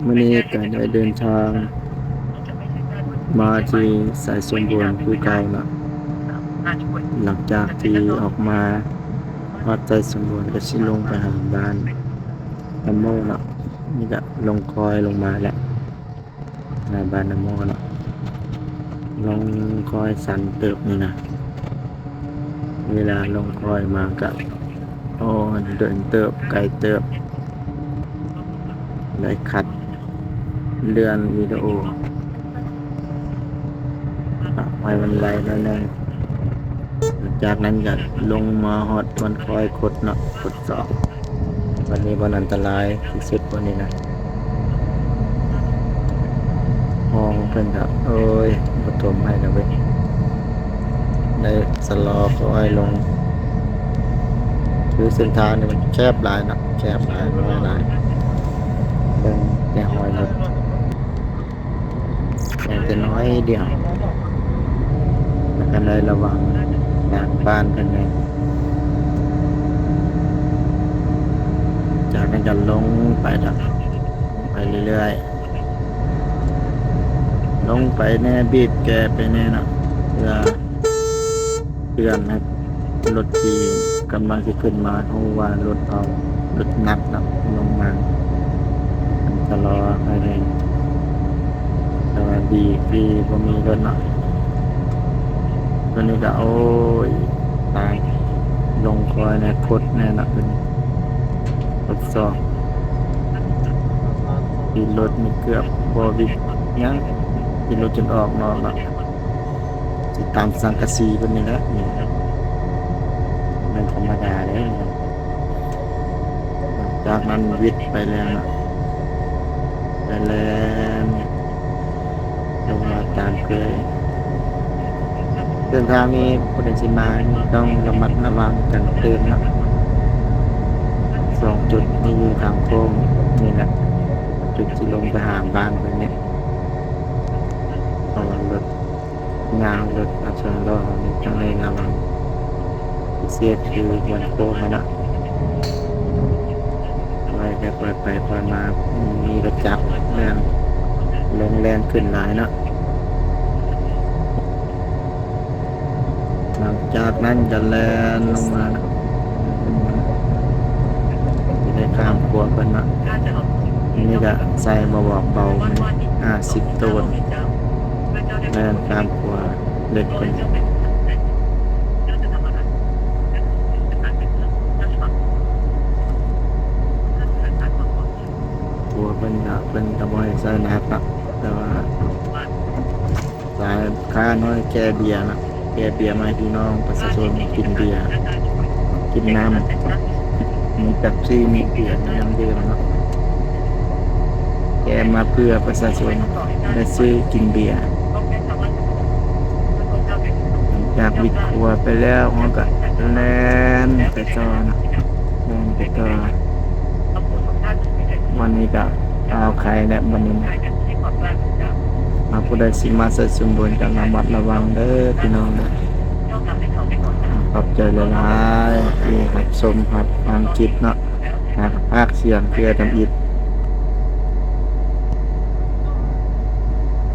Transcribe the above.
มื้อนี้ก็ได้เดินทางมาที่สายสมบูรณ์คือเก่าเนาะหลังจากที่ออกมาฮอดสายสมบูรณ์ก็สิลงไปหาบ้านน้ำโมเนาะนี่ก็ลงคอยลงมาแล้วหน้าบ้านน้ำโมเนาะลงคอยสันเติบนี่นะเวลาลงคอยมาก็โอ้เดินเติบไกลเติบได้คัดเลื่อนวิดีโอไว้มันไล่แล้วนึงจากนั้นก็ลงมาฮอดมันคอยกดเนาะกดสอบวันนี้วันอันตรายที่สุดวันนี้นะห้องเพิ่นก็เอ้ยบ่ทมให้นะเว้ยได้สลอก็ให้ลงคือเส้นทางนี่มันแคบหลายเนาะแคบหลายน้อยหลายเบิ่งแต่หอยรถแต่น้อยเดียวแล้วก็ได้ระวังทางบ้านเพิ่นนี่จากนั้นก็ลงไปเนาะไปเรื่อยๆลงไปแน่บีบแกไปแน่เนาะเพื่อเตือนให้รถที่กำลังสิขึ้นมารู้ว่ารถเอารถหนักเนาะลงมาชะลอให้แน่แต่ว่าดีที่บ่มีรถเนาะตัวนี้ก็โอ้ยตายลงคอยแน่คดแน่เนาะตัวนี้ทดสอบที่รถนี่เกือบบ่วิดยังที่รถจนออกนอกเนาะสิตามสังกะสีเพิ่นนี่แหละนี่มันธรรมดาเด้จากนั้นวิดไปแล้วเนาะไปแล้วลงมาตามเคยเดินทางนี้ผู้ใดสิมานี่ต้องระมัดระวังกันเตือนเนาะ2 จุดนี่อยู่ทางโค้งนี่แหละจุดที่ลงไปหาบ้านเพิ่นเนี่ยระวังรถยางรถอัชนรอนี่ต้องเลยระวังพิเศษคือวันโค้งนะไปแค่ปล่อยไปปล่อยมามีรถจักรแล่นลงแล่นขึ้นหลายเนาะหลังจากนั้นจะแล่นลงมานะจะได้ข้ามขัวเพิ่นเนาะนี่ก็ใส่มาบอกเบา50 ต้นแล่นข้ามขัวเล็กเพิ่นขัวเพิ่นก็บ่ให้ใส่หนักเนาะแต่ว่าสายค้าน้อยแก่เบียร์เนาะแก่เบียร์มาให้พี่น้องประชาชนกินเบียร์กินน้ำมีเป๊ปซี่มีเบียร์มีน้ำดื่มเนาะแกมาเพื่อประชาชนได้ซื้อกินเบียร์จากวิดครัวไปแล้วมันก็แล่นไปต่อนะแล่นไปต่อวันนี้ก็เอาใครและวันนี้มาผู้ใดสิมาใส่สมบูรณ์ก็ระมัดระวังเด้อพี่น้องเด้อขอบใจหลายๆที่รับชมรับฟังคลิปเนาะภาคเสียงเพื่อทำอิฐ